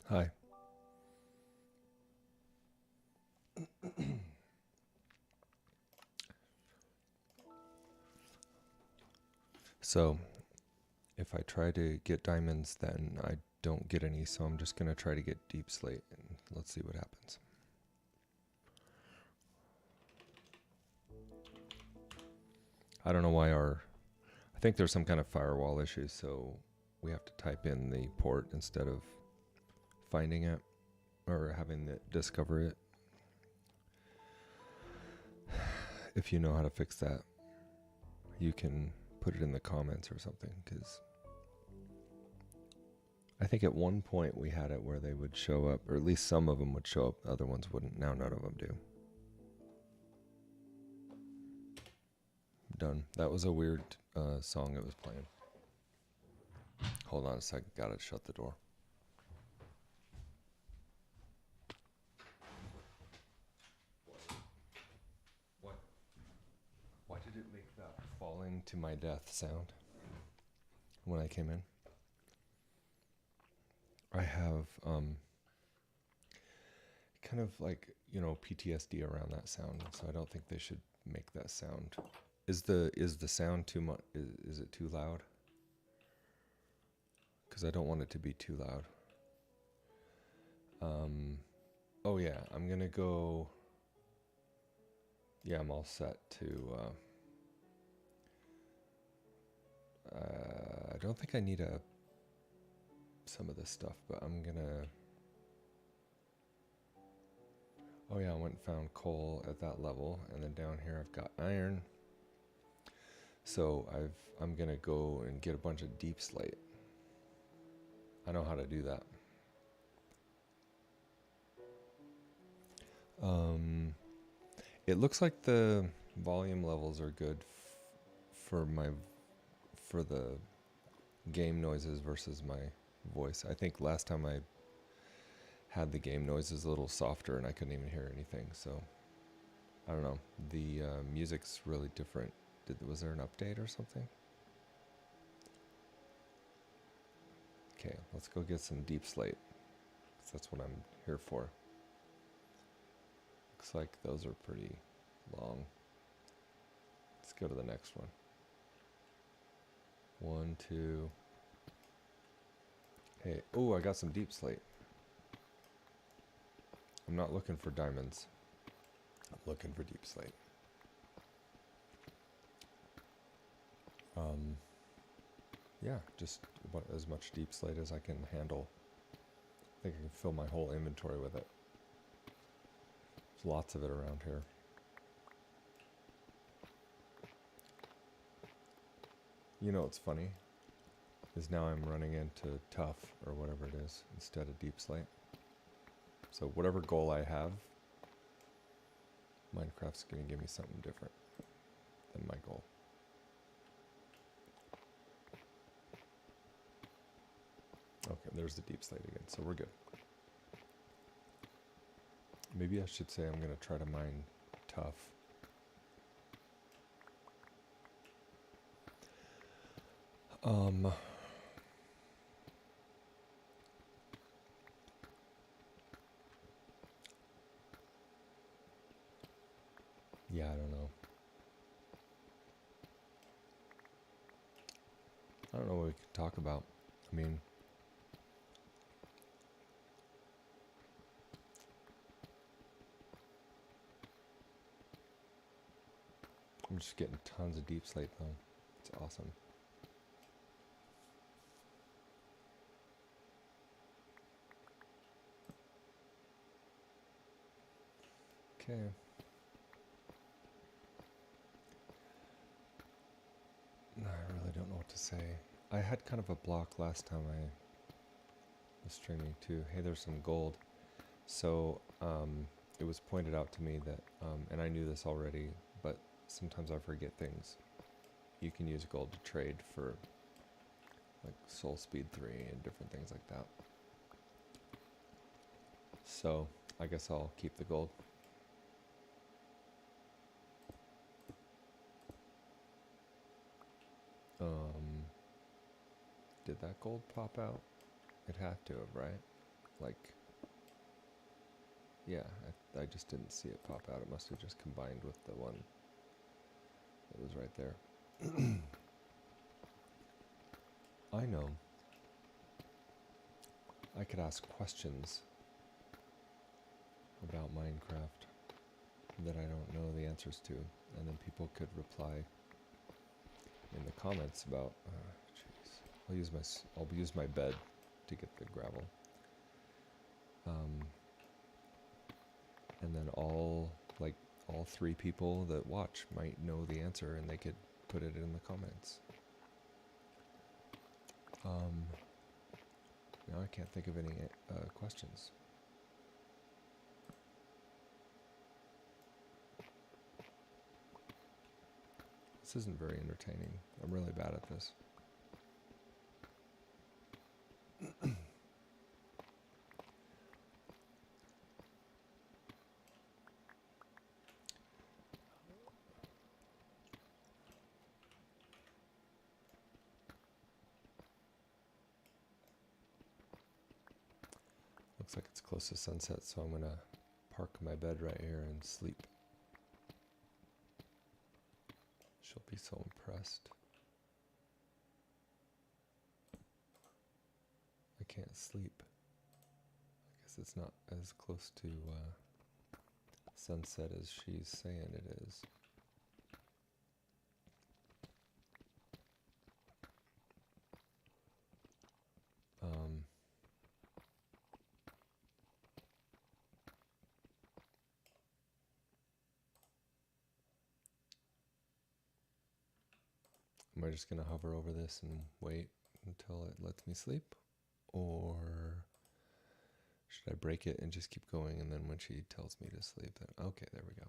Hi. So, if I try to get diamonds, then I don't get any, so I'm just going to try to get deep slate, and let's see what happens. I don't know why I think there's some kind of firewall issue, so we have to type in the port instead of finding it or having it discover it. If you know how to fix that, you can put it in the comments or something, because I think at one point we had it where they would show up, or at least some of them would show up, other ones wouldn't. Now none of them do. Done. That was a weird song it was playing. Hold on a second, gotta shut the door. What? Why did it make that falling to my death sound when I came in? I have kind of like, PTSD around that sound, so I don't think they should make that sound. Is the sound too much? Is it too loud? Because I don't want it to be too loud. Oh yeah, I'm gonna go. Yeah, I'm all set to. I don't think I need some of this stuff, but I'm gonna. Oh yeah, I went and found coal at that level, and then down here I've got iron. So I'm gonna go and get a bunch of deep slate. I know how to do that. It looks like the volume levels are good for the game noises versus my voice. I think last time I had the game noises a little softer and I couldn't even hear anything. So I don't know. The music's really different. Was there an update or something? Okay, let's go get some deep slate, 'cause that's what I'm here for. Looks like those are pretty long. Let's go to the next one. 1, 2. Hey, oh, I got some deep slate. I'm not looking for diamonds. I'm looking for deep slate. Yeah, just as much deep slate as I can handle. I think I can fill my whole inventory with it. There's lots of it around here. You know what's funny? Is now I'm running into tough, or whatever it is, instead of deep slate. So whatever goal I have, Minecraft's going to give me something different than my goal. Okay, there's the deep slate again, so we're good. Maybe I should say I'm going to try to mine tough. Yeah, I don't know. I don't know what we could talk about. I mean, I'm just getting tons of deep slate though. It's awesome. Okay. I really don't know what to say. I had kind of a block last time I was streaming too. Hey, there's some gold. So it was pointed out to me that, and I knew this already, but sometimes I forget things. You can use gold to trade for like Soul Speed 3 and different things like that. So I guess I'll keep the gold. Did that gold pop out? It had to have, right? like, yeah, I just didn't see it pop out. It must have just combined with the one that was right there. I know. I could ask questions about Minecraft that I don't know the answers to, and then people could reply in the comments about. Jeez, I'll use my bed to get the gravel, and then all three people that watch might know the answer, and they could put it in the comments. Now I can't think of any questions. This isn't very entertaining. I'm really bad at this. Looks like it's close to sunset, so I'm gonna park my bed right here and sleep. She'll be so impressed. I can't sleep. I guess it's not as close to sunset as she's saying it is. Am I just going to hover over this and wait until it lets me sleep? Or should I break it and just keep going, and then when she tells me to sleep, then okay, there we go.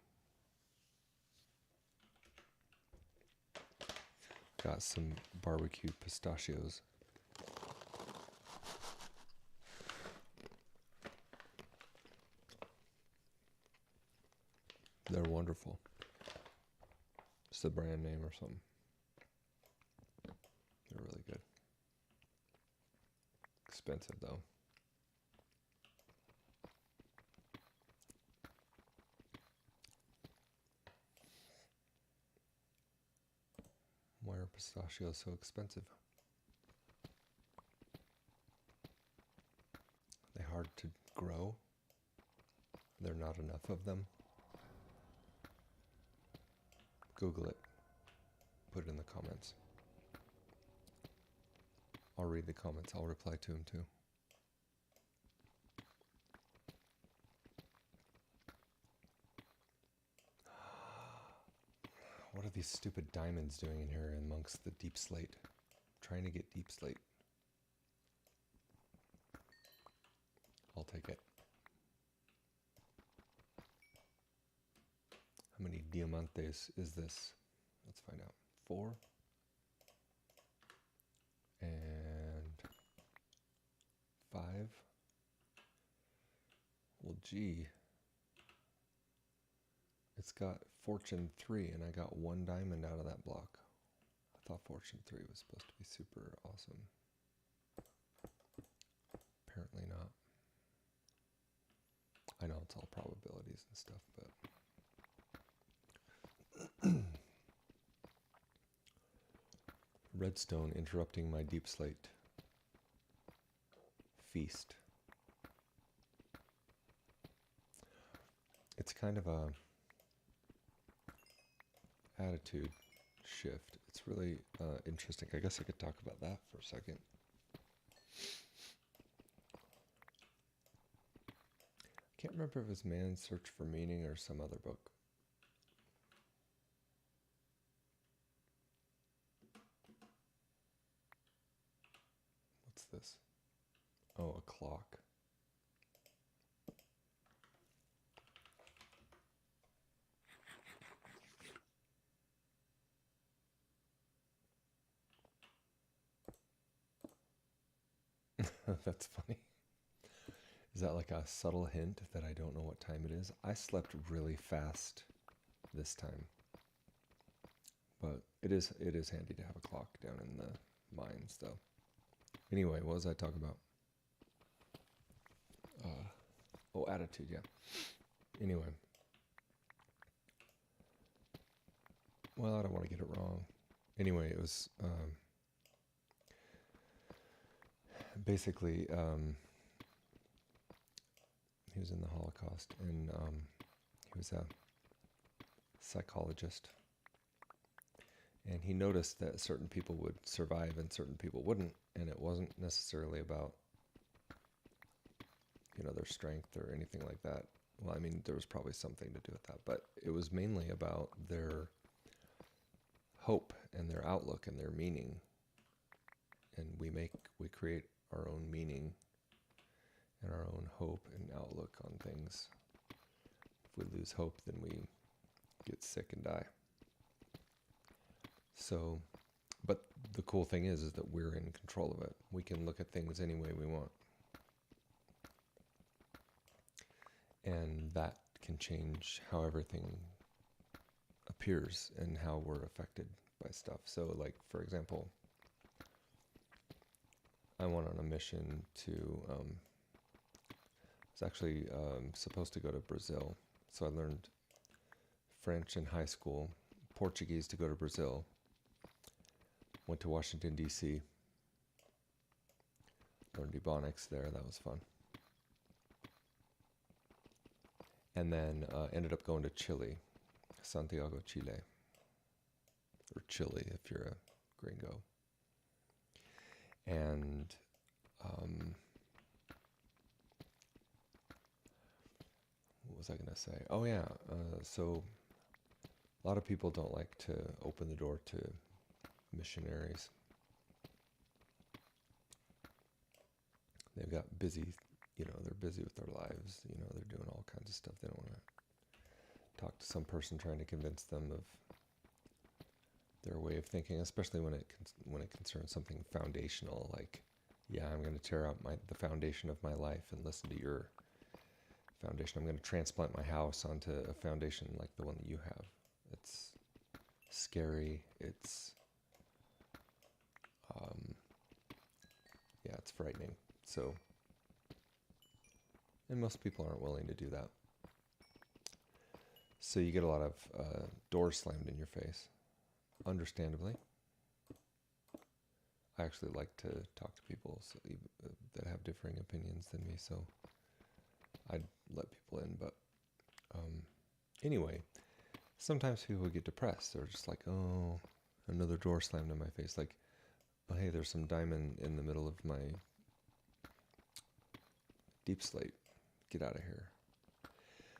Got some barbecue pistachios. They're wonderful. It's the brand name or something. They're really good. Expensive though. Why are pistachios so expensive? Are they hard to grow? Are there not enough of them? Google it. Put it in the comments. I'll read the comments. I'll reply to them too. What are these stupid diamonds doing in here amongst the deep slate? I'm trying to get deep slate. I'll take it. How many diamantes is this? Let's find out. 4. And 5. Well, gee. It's got fortune 3, and I got 1 diamond out of that block. I thought fortune 3 was supposed to be super awesome. Apparently not. I know it's all probabilities and stuff, but... Redstone interrupting my deep slate feast. It's kind of a attitude shift. It's really interesting. I guess I could talk about that for a second. I can't remember if it was Man's Search for Meaning or some other book. What's this? Oh, a clock. That's funny. Is that like a subtle hint that I don't know what time it is? I slept really fast this time. But it is handy to have a clock down in the mines, though. Anyway, what was I talking about? Oh, attitude, yeah. Anyway. Well, I don't want to get it wrong. Anyway, it was basically he was in the Holocaust, and he was a psychologist. And he noticed that certain people would survive and certain people wouldn't, and it wasn't necessarily about, their strength or anything like that. Well, I mean, there was probably something to do with that, but it was mainly about their hope and their outlook and their meaning. And we create our own meaning and our own hope and outlook on things. If we lose hope, then we get sick and die. So, but the cool thing is that we're in control of it. We can look at things any way we want. And that can change how everything appears and how we're affected by stuff. So, like, for example, I went on a mission to, I was actually supposed to go to Brazil. So I learned French in high school, Portuguese to go to Brazil. Went to Washington, D.C. Learned Ebonics there. That was fun. And then ended up going to Chile, Santiago, Chile. Or Chile if you're a gringo. And what was I going to say? Oh, yeah. So a lot of people don't like to open the door to missionaries. They've got busy, they're busy with their lives. They're doing all kinds of stuff. They don't want to talk to some person trying to convince them of their way of thinking, especially when it concerns something foundational, like, yeah, I'm going to tear out the foundation of my life and listen to your foundation. I'm going to transplant my house onto a foundation like the one that you have. It's scary. It's it's frightening. So, and most people aren't willing to do that. So you get a lot of doors slammed in your face, understandably. I actually like to talk to people that have differing opinions than me, so I'd let people in. But anyway, sometimes people get depressed. They're just like, oh, another door slammed in my face. Like, oh, hey, there's some diamond in the middle of my Deepslate. Get out of here.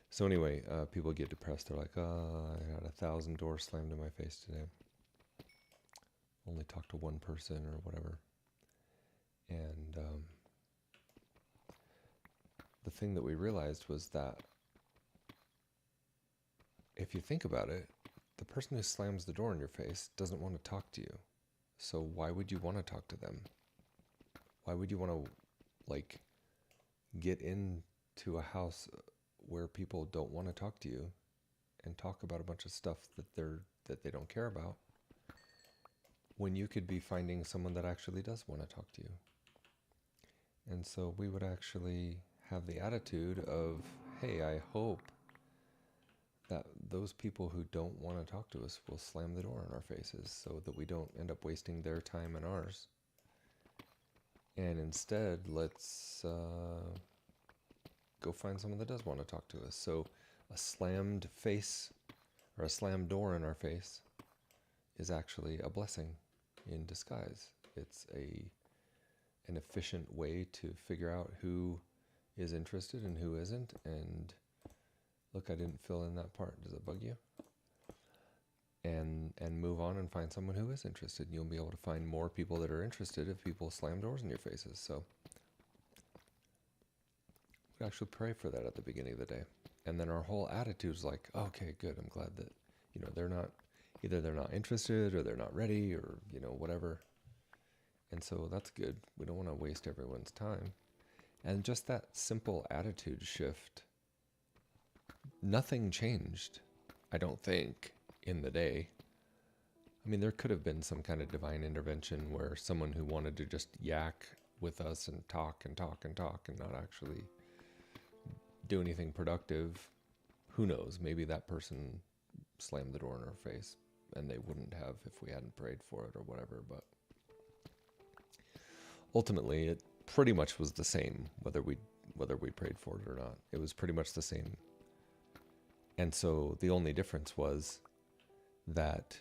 So anyway, people get depressed. They're like, oh, I had 1,000 doors slammed in my face today. Only talk to one person or whatever. And the thing that we realized was that if you think about it, the person who slams the door in your face doesn't want to talk to you. So why would you want to talk to them? Why would you want to, get into a house where people don't want to talk to you and talk about a bunch of stuff that they don't care about, when you could be finding someone that actually does want to talk to you? And so we would actually have the attitude of, hey, I hope that those people who don't want to talk to us will slam the door in our faces so that we don't end up wasting their time and ours. And instead, let's go find someone that does want to talk to us. So a slammed face or a slammed door in our face is actually a blessing in disguise. It's an efficient way to figure out who is interested and who isn't. And look, I didn't fill in that part. Does it bug you? And move on and find someone who is interested. You'll be able to find more people that are interested if people slam doors in your faces. So we actually pray for that at the beginning of the day. And then our whole attitude is like, okay, good. I'm glad that, they're not interested or they're not ready or, whatever. And so that's good. We don't want to waste everyone's time. And just that simple attitude shift, nothing changed, I don't think, in the day. I mean, there could have been some kind of divine intervention where someone who wanted to just yak with us and talk and talk and talk and not actually do anything productive, who knows? Maybe that person slammed the door in our face, and they wouldn't have if we hadn't prayed for it or whatever. But ultimately, it pretty much was the same whether we prayed for it or not. It was pretty much the same. And so the only difference was that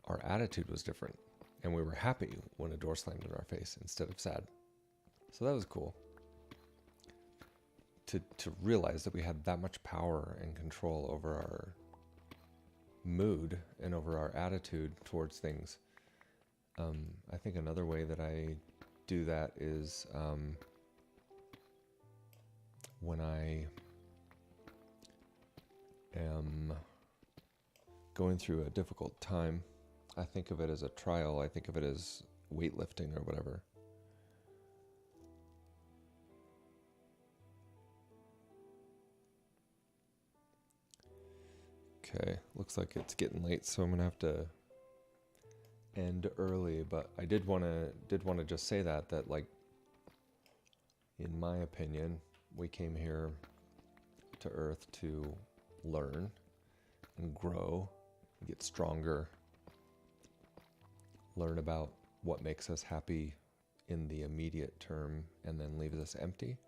our attitude was different, and we were happy when a door slammed in our face instead of sad. So that was cool to realize that we had that much power and control over our mood and over our attitude towards things. I think another way that I do that is when I am going through a difficult time, I think of it as a trial. I think of it as weightlifting or whatever. Okay, looks like it's getting late, so I'm gonna have to end early. But I did want to just say that like, in my opinion, we came here to Earth to learn and grow, and get stronger, learn about what makes us happy in the immediate term and then leaves us empty,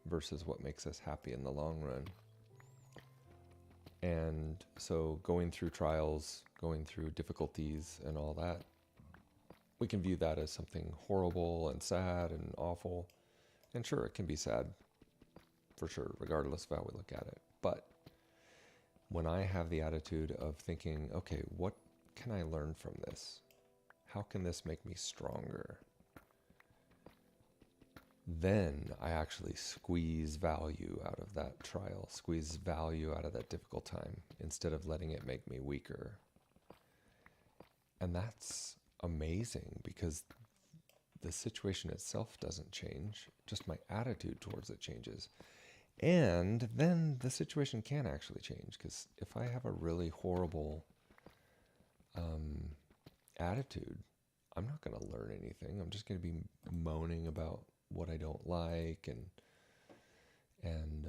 versus what makes us happy in the long run. And so going through trials, going through difficulties and all that, we can view that as something horrible and sad and awful. And sure, it can be sad, for sure, regardless of how we look at it. But when I have the attitude of thinking, okay, what can I learn from this? How can this make me stronger? Then I actually squeeze value out of that trial, squeeze value out of that difficult time, instead of letting it make me weaker. And that's amazing, because the situation itself doesn't change, just my attitude towards it changes. And then the situation can actually change, because if I have a really horrible attitude, I'm not going to learn anything. I'm just going to be moaning about what I don't like, and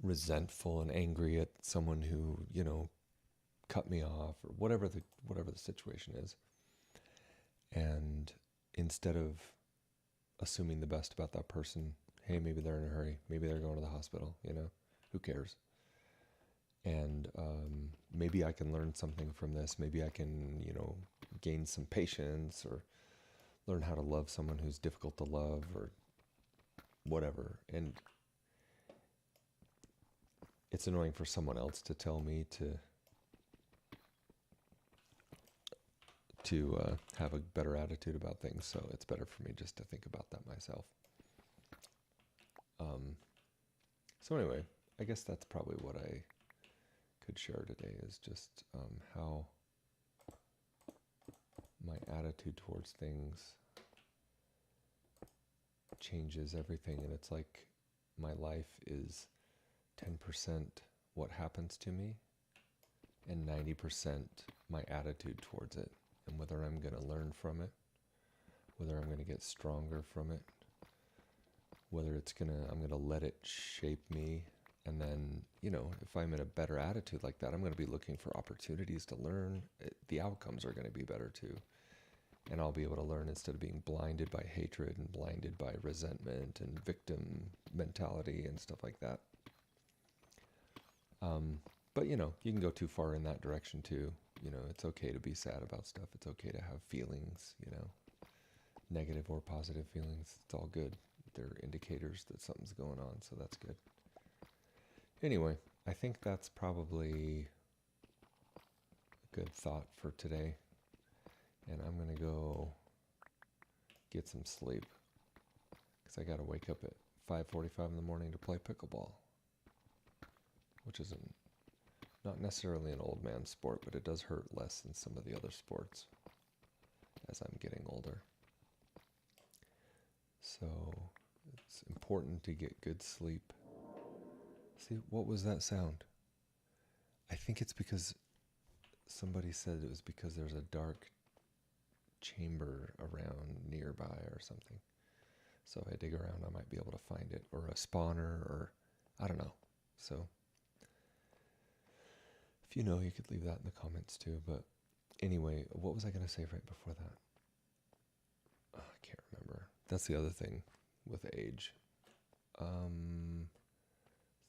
resentful and angry at someone who, cut me off, or whatever the situation is. And instead of assuming the best about that person, hey, maybe they're in a hurry, maybe they're going to the hospital, who cares? And maybe I can learn something from this. Maybe I can, gain some patience, or learn how to love someone who's difficult to love, or whatever. And it's annoying for someone else to tell me to have a better attitude about things. So it's better for me just to think about that myself. So anyway, I guess that's probably what I could share today, is just how my attitude towards things changes everything. And it's like my life is 10% what happens to me and 90% my attitude towards it, and whether I'm going to learn from it, whether I'm going to get stronger from it, whether I'm going to let it shape me. And then, if I'm in a better attitude like that, I'm going to be looking for opportunities to learn. The outcomes are going to be better too. And I'll be able to learn instead of being blinded by hatred and blinded by resentment and victim mentality and stuff like that. But, you can go too far in that direction too. It's okay to be sad about stuff. It's okay to have feelings, negative or positive feelings. It's all good. They're indicators that something's going on, so that's good. Anyway, I think that's probably a good thought for today. And I'm going to go get some sleep, because I got to wake up at 5:45 in the morning to play pickleball, which is not necessarily an old man sport, but it does hurt less than some of the other sports as I'm getting older. So it's important to get good sleep. See, what was that sound? I think it's because somebody said it was because there's a dark chamber around nearby or something. So if I dig around, I might be able to find it, or a spawner, or I don't know. So if you know, you could leave that in the comments too. But anyway, what was I going to say right before that? Oh, I can't remember. That's the other thing with age.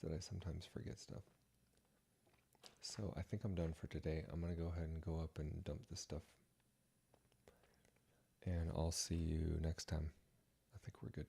That I sometimes forget stuff. So I think I'm done for today. I'm going to go ahead and go up and dump this stuff. And I'll see you next time. I think we're good.